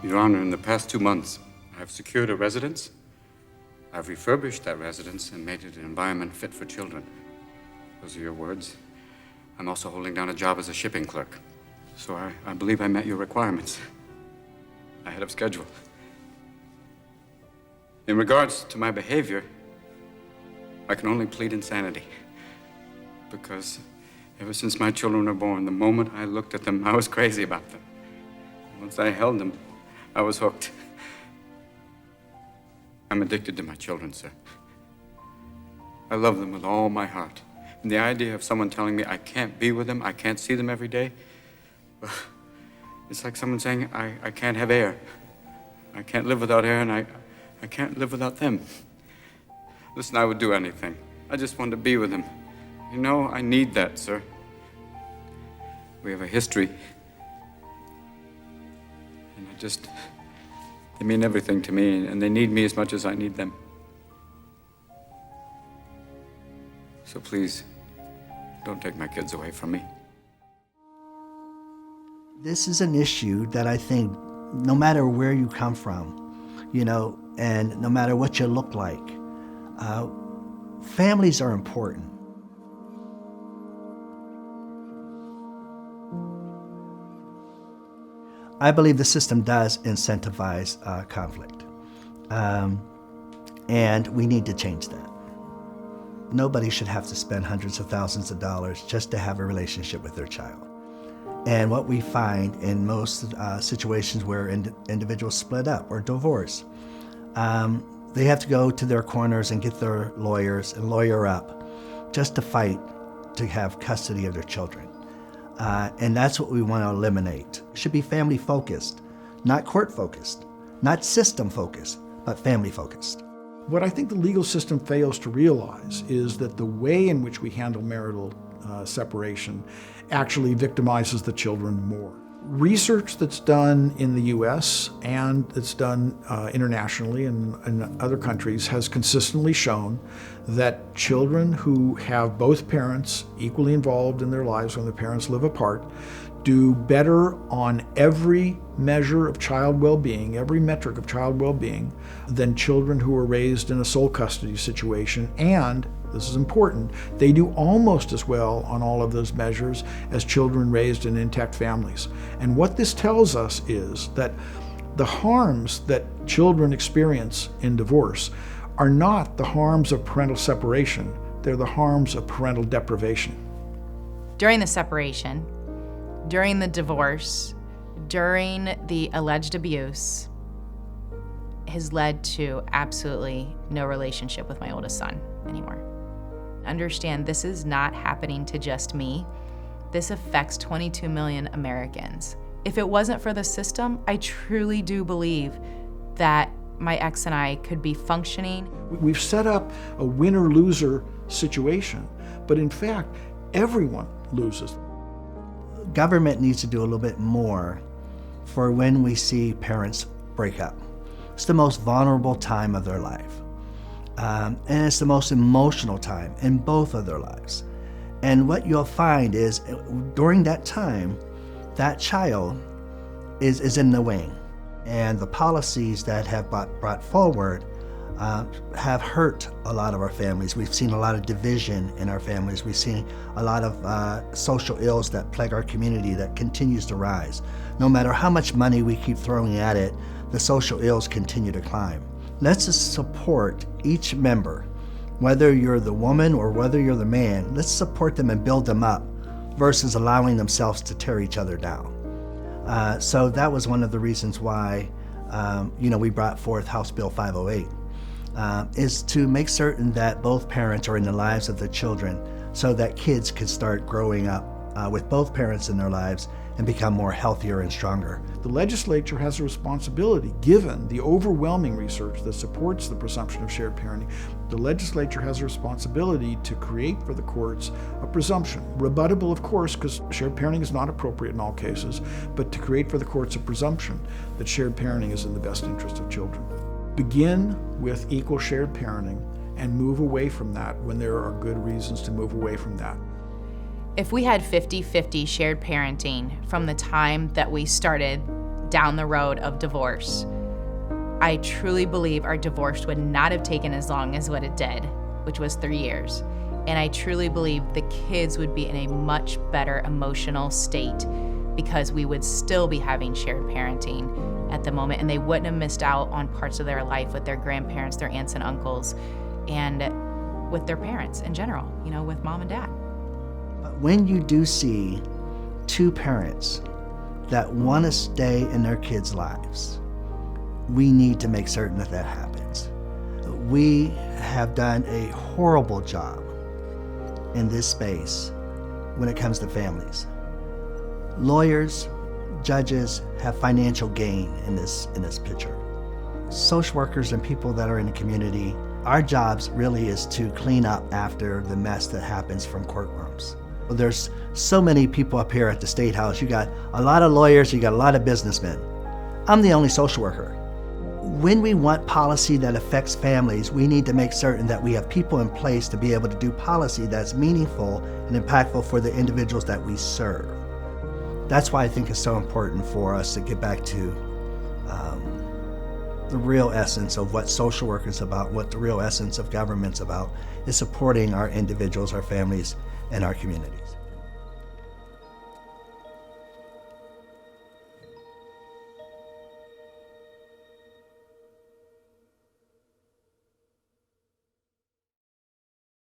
Your Honor, in the past 2 months, I've secured a residence. I've refurbished that residence and made it an environment fit for children. Those are your words. I'm also holding down a job as a shipping clerk. So I believe I met your requirements. Ahead of schedule. In regards to my behavior, I can only plead insanity. Because ever since my children were born, the moment I looked at them, I was crazy about them. Once I held them, I was hooked. I'm addicted to my children, sir. I love them with all my heart. And the idea of someone telling me I can't be with them, I can't see them every day, well, it's like someone saying I can't have air. I can't live without air, and I can't live without them. Listen, I would do anything. I just want to be with them. You know, I need that, sir. We have a history. And they mean everything to me, and they need me as much as I need them. So please, don't take my kids away from me. This is an issue that I think no matter where you come from, and no matter what you look like, families are important. I believe the system does incentivize conflict, and we need to change that. Nobody should have to spend hundreds of thousands of dollars just to have a relationship with their child. And what we find in most situations where individuals split up or divorce, they have to go to their corners and get their lawyers and lawyer up just to fight to have custody of their children. And that's what we want to eliminate. It should be family focused, not court focused, not system focused, but family focused. What I think the legal system fails to realize is that the way in which we handle marital separation actually victimizes the children more. Research that's done in the US and that's done internationally and in other countries has consistently shown that children who have both parents equally involved in their lives when the parents live apart do better on every measure of child well-being, every metric of child well-being, than children who are raised in a sole custody situation. And, this is important, they do almost as well on all of those measures as children raised in intact families. And what this tells us is that the harms that children experience in divorce are not the harms of parental separation, they're the harms of parental deprivation. During the separation, during the divorce, during the alleged abuse, has led to absolutely no relationship with my oldest son anymore. Understand, this is not happening to just me. This affects 22 million Americans. If it wasn't for the system, I truly do believe that my ex and I could be functioning. We've set up a winner-loser situation, but in fact, everyone loses. Government needs to do a little bit more for when we see parents break up. It's the most vulnerable time of their life. And it's the most emotional time in both of their lives. And what you'll find is during that time, that child is in the wing. And the policies that have brought forward have hurt a lot of our families. We've seen a lot of division in our families. We've seen a lot of social ills that plague our community that continues to rise. No matter how much money we keep throwing at it, the social ills continue to climb. Let's just support each member, whether you're the woman or whether you're the man. Let's support them and build them up versus allowing themselves to tear each other down. So that was one of the reasons why we brought forth House Bill 508. Is to make certain that both parents are in the lives of the children so that kids can start growing up with both parents in their lives and become more healthier and stronger. The legislature has a responsibility, given the overwhelming research that supports the presumption of shared parenting. The legislature has a responsibility to create for the courts a presumption, rebuttable of course, because shared parenting is not appropriate in all cases, but to create for the courts a presumption that shared parenting is in the best interest of children. Begin with equal shared parenting and move away from that when there are good reasons to move away from that. If we had 50-50 shared parenting from the time that we started down the road of divorce, I truly believe our divorce would not have taken as long as what it did, which was 3 years. And I truly believe the kids would be in a much better emotional state because we would still be having shared parenting at the moment, and they wouldn't have missed out on parts of their life with their grandparents, their aunts and uncles, and with their parents in general, with mom and dad. But when you do see two parents that want to stay in their kids' lives, we need to make certain that that happens. We have done a horrible job in this space when it comes to families. Lawyers, judges have financial gain in this picture. Social workers and people that are in the community, our jobs really is to clean up after the mess that happens from courtrooms. There's so many people up here at the State House. You got a lot of lawyers, you got a lot of businessmen. I'm the only social worker. When we want policy that affects families, we need to make certain that we have people in place to be able to do policy that's meaningful and impactful for the individuals that we serve. That's why I think it's so important for us to get back to the real essence of what social work is about, what the real essence of government's about, is supporting our individuals, our families, and our communities.